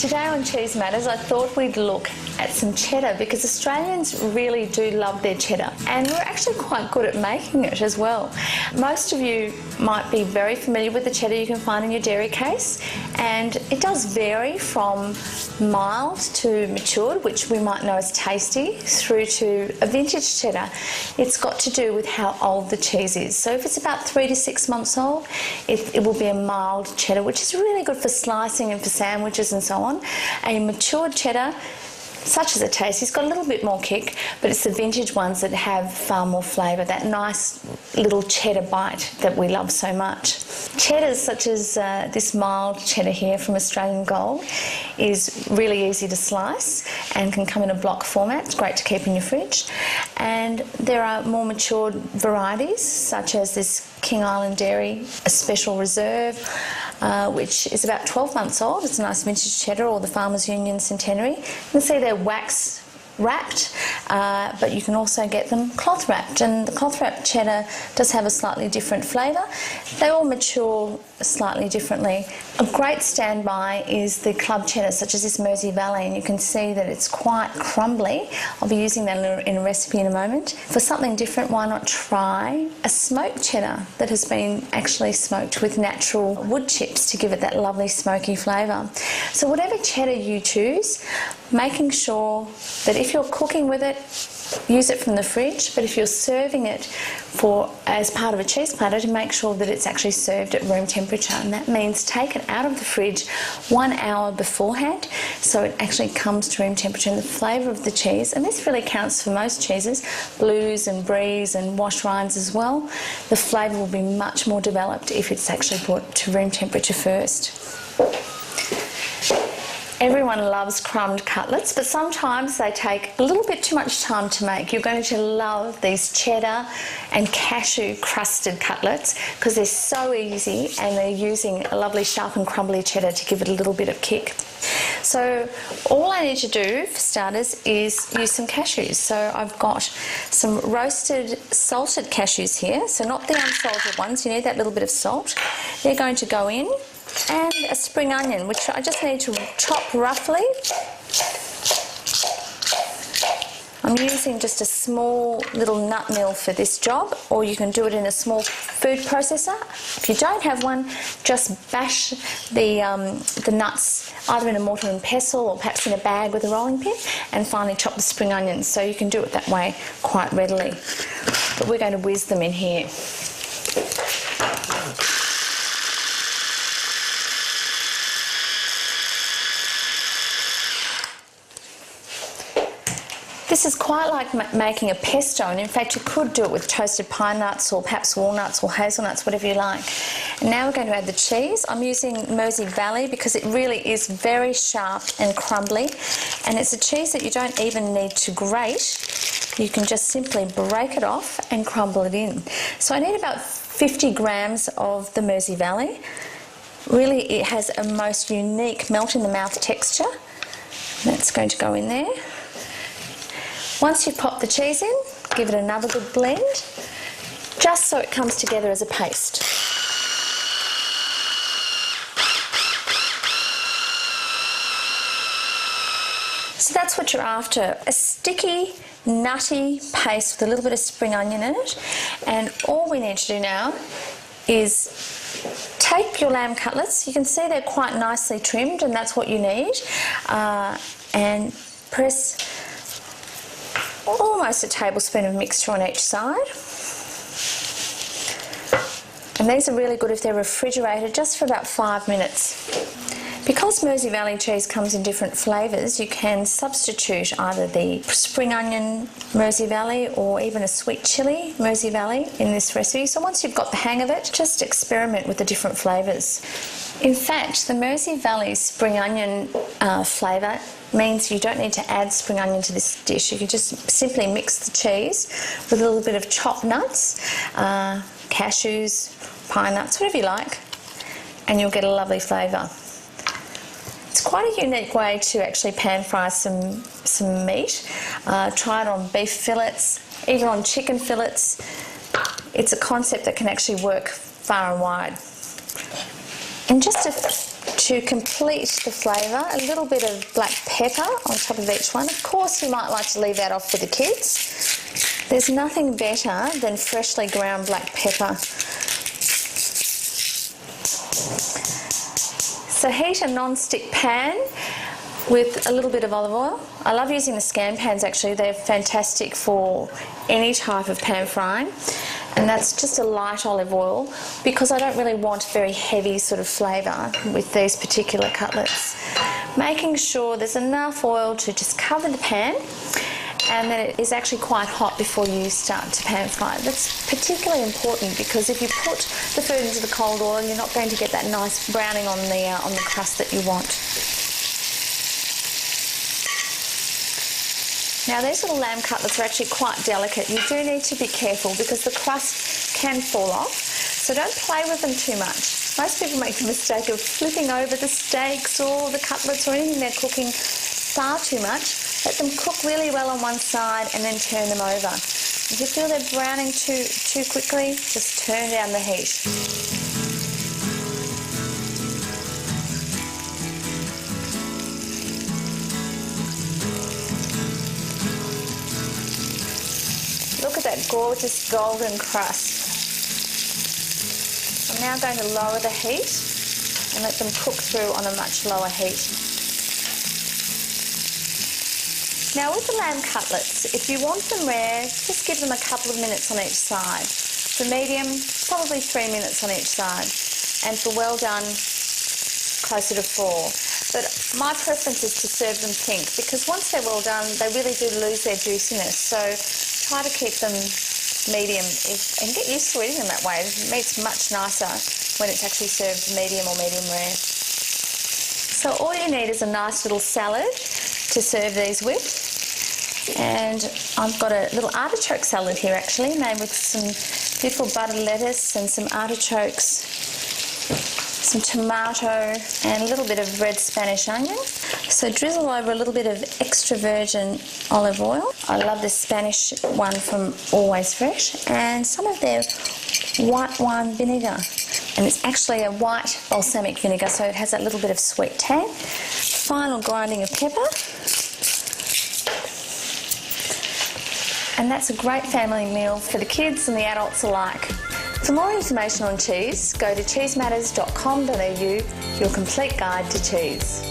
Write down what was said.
Today on Cheese Matters, I thought we'd look at some cheddar because Australians really do love their cheddar, and we're actually quite good at making it as well. Most of you might be very familiar with the cheddar you can find in your dairy case, and it does vary from mild to matured, which we might know as tasty, through to a vintage cheddar. It's got to do with how old the cheese is. So if it's about 3 to 6 months old, it will be a mild cheddar, which is really good for slicing and for sandwiches and so on. A matured cheddar, such as a taste, it's got a little bit more kick, but it's the vintage ones that have far more flavour, that nice little cheddar bite that we love so much. Cheddars such as this mild cheddar here from Australian Gold is really easy to slice and can come in a block format. It's great to keep in your fridge. And there are more matured varieties such as this King Island Dairy, a special reserve, which is about 12 months old. It's a nice vintage cheddar, or the Farmers Union Centenary. You can see they're wax wrapped, but you can also get them cloth wrapped, and the cloth wrapped cheddar does have a slightly different flavour. They all mature slightly differently. A great standby is the club cheddar, such as this Mersey Valley, and you can see that it's quite crumbly. I'll be using that in a recipe in a moment. For something different, why not try a smoked cheddar that has been actually smoked with natural wood chips to give it that lovely smoky flavour. So whatever cheddar you choose, making sure that if you're cooking with it, use it from the fridge, but if you're serving it as part of a cheese platter, to make sure that it's actually served at room temperature, and that means take it out of the fridge 1 hour beforehand so it actually comes to room temperature, and the flavour of the cheese, and this really counts for most cheeses, blues and bries and wash rinds as well, the flavour will be much more developed if it's actually brought to room temperature first. Everyone loves crumbed cutlets, but sometimes they take a little bit too much time to make. You're going to love these cheddar and cashew crusted cutlets because they're so easy, and they're using a lovely sharp and crumbly cheddar to give it a little bit of kick. So all I need to do for starters is use some cashews. So I've got some roasted salted cashews here, so not the unsalted ones. You need that little bit of salt. They're going to go in, and a spring onion, which I just need to chop roughly. I'm using just a small little nut mill for this job, or you can do it in a small food processor. If you don't have one, just bash the nuts either in a mortar and pestle or perhaps in a bag with a rolling pin, and finally chop the spring onions. So you can do it that way quite readily. But we're going to whiz them in here. This is quite like making a pesto, and in fact you could do it with toasted pine nuts or perhaps walnuts or hazelnuts, whatever you like. And now we're going to add the cheese. I'm using Mersey Valley because it really is very sharp and crumbly, and it's a cheese that you don't even need to grate. You can just simply break it off and crumble it in. So I need about 50 grams of the Mersey Valley. Really, it has a most unique melt-in-the-mouth texture. That's going to go in there. Once you've popped the cheese in, give it another good blend, just so it comes together as a paste. So that's what you're after, a sticky, nutty paste with a little bit of spring onion in it. And all we need to do now is take your lamb cutlets. You can see they're quite nicely trimmed, and that's what you need. And press almost a tablespoon of mixture on each side. And these are really good if they're refrigerated just for about 5 minutes. Because Mersey Valley cheese comes in different flavours, you can substitute either the spring onion Mersey Valley or even a sweet chilli Mersey Valley in this recipe. So once you've got the hang of it, just experiment with the different flavours. In fact, the Mersey Valley spring onion flavour means you don't need to add spring onion to this dish. You can just simply mix the cheese with a little bit of chopped nuts, cashews, pine nuts, whatever you like, and you'll get a lovely flavour. It's quite a unique way to actually pan fry some meat. Try it on beef fillets, even on chicken fillets. It's a concept that can actually work far and wide. And just To complete the flavour, a little bit of black pepper on top of each one. Of course, you might like to leave that off for the kids. There's nothing better than freshly ground black pepper. So heat a non-stick pan with a little bit of olive oil. I love using the scan pans actually, they're fantastic for any type of pan frying. And that's just a light olive oil because I don't really want very heavy sort of flavour with these particular cutlets. Making sure there's enough oil to just cover the pan and then it is actually quite hot before you start to pan fry. That's particularly important because if you put the food into the cold oil, you're not going to get that nice browning on the crust that you want. Now these little lamb cutlets are actually quite delicate. You do need to be careful because the crust can fall off, so don't play with them too much. Most people make the mistake of flipping over the steaks or the cutlets or anything they're cooking far too much. Let them cook really well on one side and then turn them over. If you feel they're browning too quickly, just turn down the heat. Look at that gorgeous golden crust. I'm now going to lower the heat and let them cook through on a much lower heat. Now with the lamb cutlets, if you want them rare, just give them a couple of minutes on each side. For medium, probably 3 minutes on each side. And for well done, closer to 4. But my preference is to serve them pink because once they're well done, they really do lose their juiciness. So try to keep them medium and get used to eating them that way. Meat's much nicer when it's actually served medium or medium rare. So all you need is a nice little salad to serve these with. And I've got a little artichoke salad here actually, made with some beautiful buttered lettuce and some artichokes, some tomato and a little bit of red Spanish onion. So drizzle over a little bit of extra virgin olive oil. I love the Spanish one from Always Fresh, and some of their white wine vinegar. And it's actually a white balsamic vinegar, so it has that little bit of sweet tang. Final grinding of pepper. And that's a great family meal for the kids and the adults alike. For more information on cheese, go to cheesematters.com.au, your complete guide to cheese.